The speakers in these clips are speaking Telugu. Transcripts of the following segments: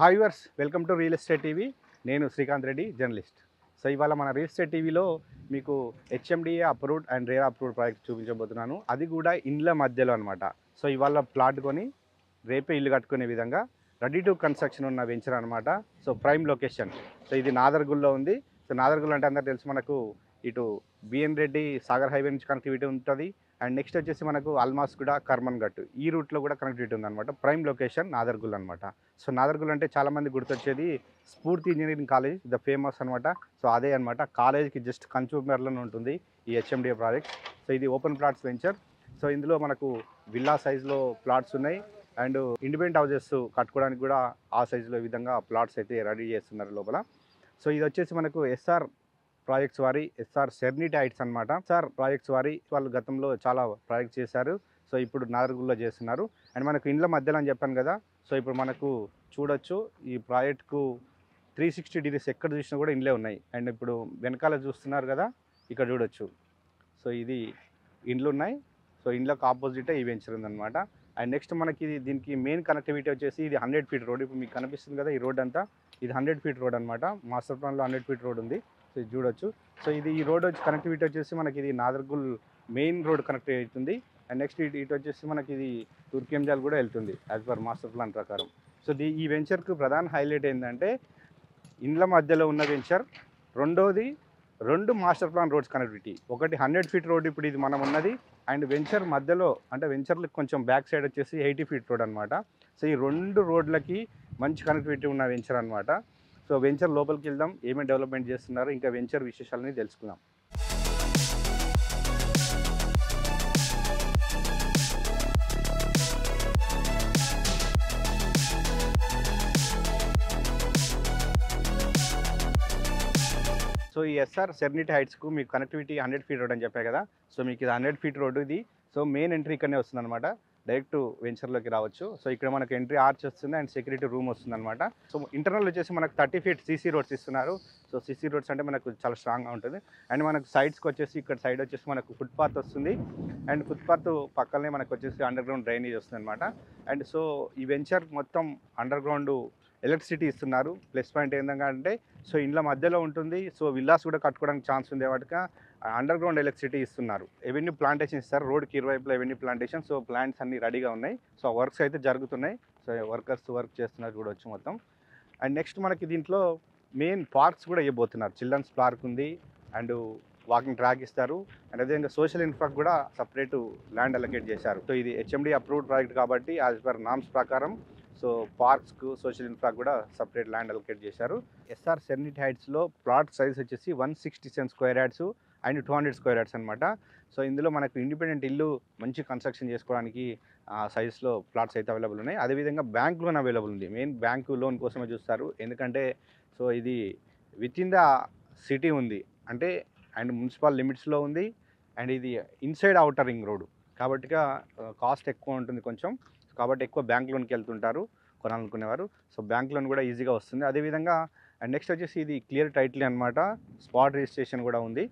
Hi viewers welcome to real estate TV. నేను శ్రీకాంత్ రెడ్డి, జర్నలిస్ట్. సో ఇవాళ మన రియల్ ఎస్టేట్ టీవీలో మీకు HMDA approved and rare approved project చూపించబోతున్నాను. అది కూడా ఇండ్ల మధ్యలో అనమాట. సో ఇవాళ ప్లాట్ కొని రేపే ఇల్లు కట్టుకునే విధంగా రెడీ టు కన్స్ట్రక్షన్ ఉన్న వెంచర్ అనమాట. So prime location. సో ఇది నాదర్గుల్లో ఉంది. సో నాదర్గుల్ అంటే అందరూ తెలుసు, మనకు ఇటు బిఎన్ రెడ్డి సాగర్ హైవే నుంచి కనెక్టివిటీ ఉంటుంది. అండ్ నెక్స్ట్ వచ్చేసి మనకు అల్మాస్ కూడా కర్మన్ ఘట్ ఈ రూట్లో కూడా కనెక్టివిటీ ఉందన్నమాట. ప్రైమ్ లొకేషన్ నాదర్గుల్ అనమాట. సో నాదర్గుల్ అంటే చాలామంది గుర్తొచ్చేది స్ఫూర్తి ఇంజనీరింగ్ కాలేజ్, ద ఫేమస్ అనమాట. సో అదే అనమాట, కాలేజ్కి జస్ట్ కన్స్యూమర్లోనే ఉంటుంది ఈ హెచ్ఎండిఏ ప్రాజెక్ట్. సో ఇది ఓపెన్ ప్లాట్స్ వెంచర్. సో ఇందులో మనకు విల్లా సైజులో ప్లాట్స్ ఉన్నాయి. అండ్ ఇండిపెండెంట్ హౌసెస్ కట్టుకోవడానికి కూడా ఆ సైజులో విధంగా ప్లాట్స్ అయితే రెడీ చేస్తున్నారు లోపల. సో ఇది వచ్చేసి మనకు ఎస్ఆర్ ప్రాజెక్ట్స్ వారి ఎస్ఆర్ సెర్నిటీ హైట్స్ అనమాట. ఎస్ఆర్ ప్రాజెక్ట్స్ వారి వాళ్ళు గతంలో చాలా ప్రాజెక్ట్స్ చేశారు. సో ఇప్పుడు నాదర్గుల్లో చేస్తున్నారు. అండ్ మనకు ఇండ్ల మధ్యలో అని చెప్పాను కదా. సో ఇప్పుడు మనకు చూడొచ్చు ఈ ప్రాజెక్ట్కు 360 డిగ్రీస్ ఎక్కడ చూసినా కూడా ఇండ్లే ఉన్నాయి. అండ్ ఇప్పుడు వెనకాల చూస్తున్నారు కదా, ఇక్కడ చూడొచ్చు. సో ఇది ఇండ్లు ఉన్నాయి. సో ఇండ్లకు ఆపోజిటే ఈ వెంచర్ ఉందన్నమాట. అండ్ నెక్స్ట్ మనకి దీనికి మెయిన్ కనెక్టివిటీ వచ్చేసి ఇది 100 ఫీట్ రోడ్. ఇప్పుడు మీకు కనిపిస్తుంది కదా ఈ రోడ్ అంతా, ఇది 100 ఫీట్ రోడ్ అనమాట. మాస్టర్ ప్లాన్లో 100 ఫీట్ రోడ్ ఉంది. సో ఇది చూడొచ్చు. సో ఇది ఈ రోడ్ వచ్చి కనెక్టివిటీ వచ్చేసి మనకి ఇది నాదర్గుల్ మెయిన్ రోడ్ కనెక్ట్ అవుతుంది. అండ్ నెక్స్ట్ ఇటు వచ్చేసి మనకి ఇది తుర్కెంజాల్ కూడా వెళ్తుంది యాజ్ పర్ మాస్టర్ ప్లాన్ ప్రకారం. సో ఈ వెంచర్కు ప్రధాన హైలైట్ ఏంటంటే ఇండ్ల మధ్యలో ఉన్న వెంచర్. రెండోది 2 మాస్టర్ ప్లాన్ రోడ్స్ కనెక్టివిటీ. ఒకటి 100 ఫీట్ రోడ్ ఇప్పుడు ఇది మనం ఉన్నది. అండ్ వెంచర్ మధ్యలో అంటే వెంచర్లకు కొంచెం బ్యాక్ సైడ్ వచ్చేసి 80 ఫీట్ రోడ్ అనమాట. సో ఈ 2 రోడ్లకి మంచి కనెక్టివిటీ ఉన్న వెంచర్ అనమాట. సో వెంచర్ లోపలికి వెళ్దాం, ఏమేమి డెవలప్మెంట్ చేస్తున్నారు, ఇంకా వెంచర్ విశేషాలని తెలుసుకుందాం. సో ఈ ఎస్ఆర్ సెర్నిటీ హైట్స్కు మీకు కనెక్టివిటీ 100 ఫీట్ రోడ్ అని చెప్పాయి కదా. సో మీకు ఇది 100 ఫీట్ రోడ్ ఇది. సో మెయిన్ ఎంట్రీ ఇక్కడనే వస్తుంది అనమాట. డైరెక్ట్ వెంచర్లోకి రావచ్చు. సో ఇక్కడ మనకు ఎంట్రీ ఆర్చ్ వస్తుంది అండ్ సెక్యూరిటీ రూమ్ వస్తుంది అనమాట. సో ఇంటర్నల్ వచ్చేసి మనకు 30 ఫీట్ సీసీ రోడ్స్ ఇస్తున్నారు. సో సీసీ రోడ్స్ అంటే మనకు చాలా స్ట్రాంగ్గా ఉంటుంది. అండ్ మనకు సైడ్స్కి వచ్చేసి ఇక్కడ సైడ్ వచ్చేసి మనకు ఫుట్పాత్ వస్తుంది. అండ్ ఫుట్పాత్ పక్కనే మనకు వచ్చేసి అండర్ గ్రౌండ్ డ్రైనేజ్ వస్తుంది అనమాట. అండ్ సో ఈ వెంచర్ మొత్తం అండర్ గ్రౌండ్ ఎలక్ట్రిసిటీ ఇస్తున్నారు. ప్లస్ పాయింట్ ఏంటంటే సో ఇండ్ల మధ్యలో ఉంటుంది. సో విల్లాస్ కూడా కట్టుకోవడానికి ఛాన్స్ ఉంది వాటికి అండర్ గ్రౌండ్ ఎలక్ట్రిసిటీ ఇస్తున్నారు. ఎవెన్యూ ప్లాంటేషన్ ఇస్తారు రోడ్కి ఇరువైపులో ఎవెన్యూ ప్లాంటేషన్. సో ప్లాంట్స్ అన్ని రెడీగా ఉన్నాయి. సో వర్క్స్ అయితే జరుగుతున్నాయి. సో వర్కర్స్ వర్క్ చేస్తున్నారు చూడవచ్చు మొత్తం. అండ్ నెక్స్ట్ మనకి దీంట్లో మెయిన్ పార్క్స్ కూడా ఇవ్వబోతున్నారు. చిల్డ్రన్స్ పార్క్ ఉంది అండ్ వాకింగ్ ట్రాక్ ఇస్తారు. అండ్ అదేవిధంగా సోషల్ ఇన్ఫ్రాక్ కూడా సపరేటు ల్యాండ్ అలొకేట్ చేశారు. సో ఇది హెచ్ఎండి అప్రూవ్డ్ ప్రాజెక్ట్ కాబట్టి యాజ్ పర్ నామ్స్ ప్రకారం సో పార్క్స్కు సోషల్ ఇన్ఫ్రా కూడా సపరేట్ ల్యాండ్ అలొకేట్ చేశారు. ఎస్ఆర్ సెర్నిటీ హైట్స్లో ప్లాట్ సైజ్ వచ్చేసి 167 square yards and 200 square yards అనమాట. సో ఇందులో మనకు ఇండిపెండెంట్ ఇల్లు మంచి కన్స్ట్రక్షన్ చేసుకోవడానికి సైజ్లో ప్లాట్స్ అయితే అవైలబుల్ ఉన్నాయి. అదేవిధంగా బ్యాంక్ లోన్ అవైలబుల్ ఉంది. మెయిన్ బ్యాంకు లోన్ కోసమే చూస్తారు. ఎందుకంటే సో ఇది విత్ ఇన్ ద సిటీ ఉంది అంటే అండ్ మున్సిపల్ లిమిట్స్లో ఉంది. అండ్ ఇది ఇన్సైడ్ అవుటర్ రింగ్ రోడ్ కాబట్టి కాస్ట్ ఎక్కువ ఉంటుంది కొంచెం. కాబట్టి ఎక్కువ బ్యాంక్ లోన్కి వెళ్తుంటారు కొనాలనుకునేవారు. సో బ్యాంక్ లోన్ కూడా ఈజీగా వస్తుంది. అదేవిధంగా అండ్ నెక్స్ట్ వచ్చేసి ఇది క్లియర్ టైటిల్ అనమాట. స్పాట్ రిజిస్ట్రేషన్ కూడా ఉంది.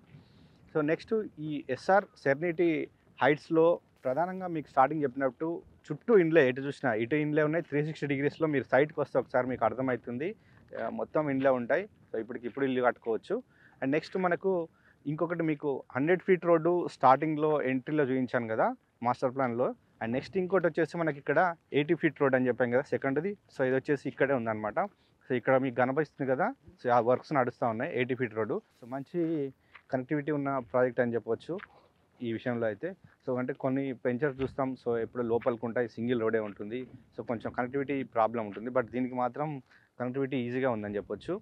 సో నెక్స్ట్ ఈ ఎస్ఆర్ సెర్నిటీ హైట్స్లో ప్రధానంగా మీకు స్టార్టింగ్ చెప్పినట్టు చుట్టూ ఇండ్లే, ఎటు చూసినా ఇటు ఇండ్లే ఉన్నాయి. 360 డిగ్రీస్లో మీరు సైట్కి వస్తే ఒకసారి మీకు అర్థమవుతుంది. మొత్తం ఇండ్లే ఉంటాయి. సో ఇప్పుడు ఇల్లు కట్టుకోవచ్చు. అండ్ నెక్స్ట్ మనకు ఇంకొకటి మీకు 100 ఫీట్ రోడ్డు స్టార్టింగ్లో ఎంట్రీలో చూపించాను కదా మాస్టర్ ప్లాన్లో. అండ్ నెక్స్ట్ ఇంకోటి వచ్చేసి మనకి ఇక్కడ 80 ఫీట్ రోడ్ అని చెప్పాం కదా సెకండ్ది. సో ఇది వచ్చేసి ఇక్కడే ఉందన్నమాట. సో ఇక్కడ మీకు కనిపిస్తుంది కదా. సో ఆ వర్క్స్ నడుస్తూ ఉన్నాయి 80 ఫీట్ రోడ్డు. సో మంచి కనెక్టివిటీ ఉన్న ప్రాజెక్ట్ అని చెప్పవచ్చు ఈ విషయంలో అయితే. సో అంటే కొన్ని వెంచర్స్ చూస్తాం సో ఎప్పుడు లోపలికి ఉంటాయి, సింగిల్ రోడే ఉంటుంది. సో కొంచెం కనెక్టివిటీ ప్రాబ్లం ఉంటుంది. బట్ దీనికి మాత్రం కనెక్టివిటీ ఈజీగా ఉందని చెప్పొచ్చు.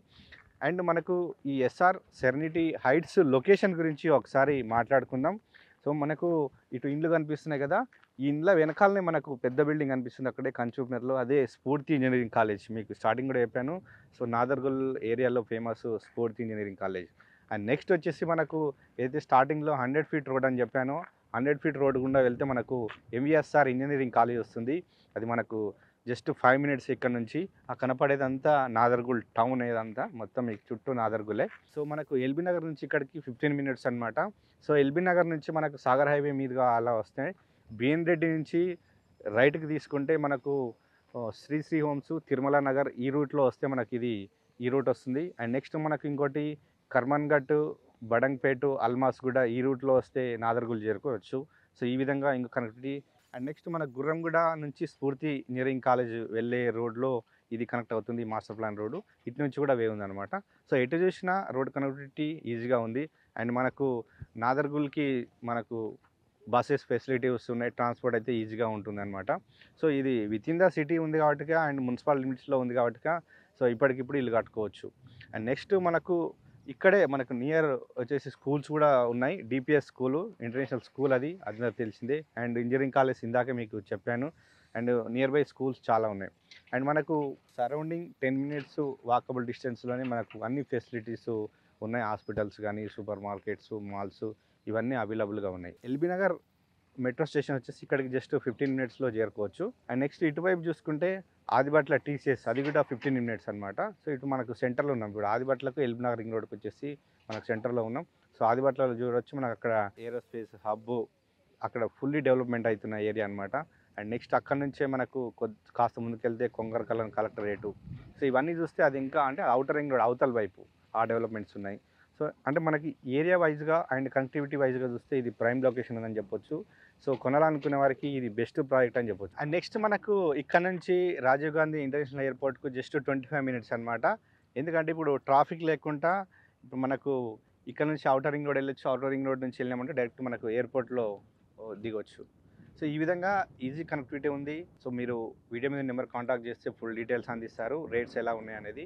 అండ్ మనకు ఈ ఎస్ఆర్ సెర్నిటీ హైట్స్ లొకేషన్ గురించి ఒకసారి మాట్లాడుకుందాం. సో మనకు ఇటు ఇండ్లు కనిపిస్తున్నాయి కదా, ఈ ఇండ్ల వెనకాలనే మనకు పెద్ద బిల్డింగ్ కనిపిస్తుంది అక్కడే కంచూప్నర్లో. అదే స్ఫూర్తి ఇంజనీరింగ్ కాలేజ్. మీకు స్టార్టింగ్ కూడా చెప్పాను. సో నాదర్గుల్ ఏరియాలో ఫేమస్ స్ఫూర్తి ఇంజనీరింగ్ కాలేజ్. అండ్ నెక్స్ట్ వచ్చేసి మనకు ఏదైతే స్టార్టింగ్లో 100 ఫీట్ రోడ్ అని చెప్పానో 100 ఫీట్ రోడ్ గుండా వెళ్తే మనకు ఎంవిఎస్ఆర్ ఇంజనీరింగ్ కాలేజ్ వస్తుంది. అది మనకు జస్ట్ 5 మినిట్స్ ఇక్కడ నుంచి. ఆ కనపడేదంతా నాదర్గుల్ టౌన్ ఏదంతా మొత్తం మీకు చుట్టూ నాదర్గులే. సో మనకు ఎల్బీ నగర్ నుంచి ఇక్కడికి 15 మినిట్స్ అనమాట. సో ఎల్బీ నగర్ నుంచి మనకు సాగర్ హైవే మీదుగా అలా వస్తే బిఎన్ రెడ్డి నుంచి రైట్కి తీసుకుంటే మనకు శ్రీ హోమ్స్ తిరుమల నగర్ ఈ రూట్లో వస్తే మనకి ఇది ఈ రూట్ వస్తుంది. అండ్ నెక్స్ట్ మనకు ఇంకోటి కర్మన్ఘట్, బడంగ్పేట, అల్మాస్గూడ ఈ రూట్లో వస్తే నాదర్గుల్ చేరుకోవచ్చు. సో ఈ విధంగా ఇంకో కనెక్టివిటీ. అండ్ నెక్స్ట్ మన గుర్రంగూడ నుంచి స్ఫూర్తి ఇంజనీరింగ్ కాలేజ్ వెళ్ళే రోడ్లో ఇది కనెక్ట్ అవుతుంది, మాస్టర్ ప్లాన్ రోడ్డు. ఇటు నుంచి కూడా వే ఉందన్నమాట. సో ఎటు చూసినా రోడ్ కనెక్టివిటీ ఈజీగా ఉంది. అండ్ మనకు నాదర్గుల్కి మనకు బస్సెస్ ఫెసిలిటీస్ ఉన్నాయి, ట్రాన్స్పోర్ట్ అయితే ఈజీగా ఉంటుందన్నమాట. సో ఇది విత్ ఇన్ ద సిటీ ఉంది కాబట్టి అండ్ మున్సిపల్ లిమిట్స్లో ఉంది కాబట్టి సో ఇప్పటికిప్పుడు ఇల్లు కట్టుకోవచ్చు. అండ్ నెక్స్ట్ మనకు ఇక్కడే మనకు నియర్ వచ్చేసి స్కూల్స్ కూడా ఉన్నాయి. డిపిఎస్ స్కూలు ఇంటర్నేషనల్ స్కూల్, అది నాకు తెలిసిందే. అండ్ ఇంజనీరింగ్ కాలేజ్ ఇందాకే మీకు చెప్పాను. అండ్ నియర్ బై స్కూల్స్ చాలా ఉన్నాయి. అండ్ మనకు సరౌండింగ్ 10 minutes వాకబుల్ డిస్టెన్స్లోనే మనకు అన్ని ఫెసిలిటీస్ ఉన్నాయి. హాస్పిటల్స్ కానీ, సూపర్ మార్కెట్స్, మాల్స్ ఇవన్నీ అవైలబుల్గా ఉన్నాయి. ఎల్బీ నగర్ మెట్రో స్టేషన్ వచ్చేసి ఇక్కడికి జస్ట్ 15 minutesలో చేరుకోవచ్చు. అండ్ నెక్స్ట్ ఇటువైపు చూసుకుంటే ఆదిబట్ల టీసీఎస్, అది కూడా 15 minutes అనమాట. సో ఇటు మనకు సెంటర్లో ఉన్నాం. ఇప్పుడు ఆదిబట్లకు ఎల్బీ నగర్ రింగ్ రోడ్కి వచ్చేసి మనకు సెంటర్లో ఉన్నాం. సో ఆదిబట్లలో చూడవచ్చు మనకు అక్కడ ఏరోస్పేస్ హబ్, అక్కడ ఫుల్లీ డెవలప్మెంట్ అవుతున్న ఏరియా అనమాట. అండ్ నెక్స్ట్ అక్కడ నుంచే మనకు కాస్త ముందుకెళ్తే కొంగరకల్లం కలెక్టరేటు. సో ఇవన్నీ చూస్తే అది ఇంకా అంటే అవుటర్ రింగ్ రోడ్ అవతల వైపు ఆ డెవలప్మెంట్స్ ఉన్నాయి. సో అంటే మనకి ఏరియా వైజ్గా అండ్ కనెక్టివిటీ వైజ్గా చూస్తే ఇది ప్రైమ్ లొకేషన్ ఉందని చెప్పొచ్చు. సో కొనాలనుకునే వారికి ఇది బెస్ట్ ప్రాజెక్ట్ అని చెప్పొచ్చు. అండ్ నెక్స్ట్ మనకు ఇక్కడ నుంచి రాజీవ్ గాంధీ ఇంటర్నేషనల్ ఎయిర్పోర్ట్కు జస్ట్ 25 minutes అనమాట. ఎందుకంటే ఇప్పుడు ట్రాఫిక్ లేకుండా ఇప్పుడు మనకు ఇక్కడ నుంచి అవుటర్ రింగ్ రోడ్ వెళ్ళొచ్చు. అవుటర్ రింగ్ రోడ్ నుంచి వెళ్ళామంటే డైరెక్ట్ మనకు ఎయిర్పోర్ట్లో దిగొచ్చు. సో ఈ విధంగా ఈజీ కనెక్టివిటీ ఉంది. సో మీరు వీడియో మీద నెంబర్ కాంటాక్ట్ చేస్తే ఫుల్ డీటెయిల్స్ అందిస్తారు, రేట్స్ ఎలా ఉన్నాయి అనేది.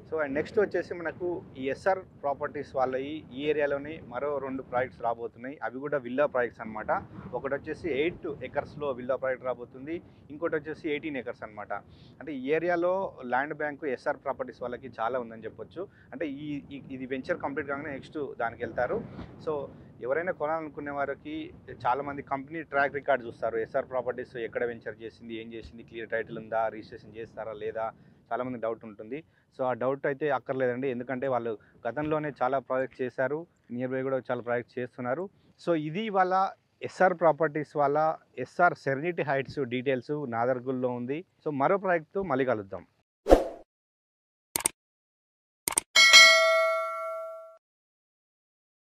సో అండ్ నెక్స్ట్ వచ్చేసి మనకు ఈ ఎస్ఆర్ ప్రాపర్టీస్ వాళ్ళవి ఈ ఏరియాలోనే మరో 2 ప్రాజెక్ట్స్ రాబోతున్నాయి. అవి కూడా విల్లా ప్రాజెక్ట్స్ అనమాట. ఒకటి వచ్చేసి 8 acresలో విల్లా ప్రాజెక్ట్ రాబోతుంది. ఇంకోటి వచ్చేసి 18 acres అనమాట. అంటే ఈ ఏరియాలో ల్యాండ్ బ్యాంకు ఎస్ఆర్ ప్రాపర్టీస్ వాళ్ళకి చాలా ఉందని చెప్పొచ్చు. అంటే ఇది వెంచర్ కంప్లీట్ కాగానే నెక్స్ట్ దానికి వెళ్తారు. సో ఎవరైనా కొనాలనుకునే వారికి చాలామంది కంపెనీ ట్రాక్ రికార్డ్ చూస్తారు. ఎస్ఆర్ ప్రాపర్టీస్ ఎక్కడ వెంచర్ చేసింది, ఏం చేసింది, క్లియర్ టైటిల్ ఉందా, రిజిస్ట్రేషన్ చేస్తారా లేదా, చాలామంది డౌట్ ఉంటుంది. సో ఆ డౌట్ అయితే అక్కర్లేదండి, ఎందుకంటే వాళ్ళు గతంలోనే చాలా ప్రాజెక్ట్స్ చేశారు, నియర్ బై కూడా చాలా ప్రాజెక్ట్స్ చేస్తున్నారు. సో ఇది వాళ్ళ ఎస్ఆర్ ప్రాపర్టీస్ వాళ్ళ ఎస్ఆర్ సెరెనిటీ హైట్స్ డీటెయిల్స్ నాదర్గుల్లో ఉంది. సో మరో ప్రాజెక్ట్తో మళ్ళీ కలుద్దాం.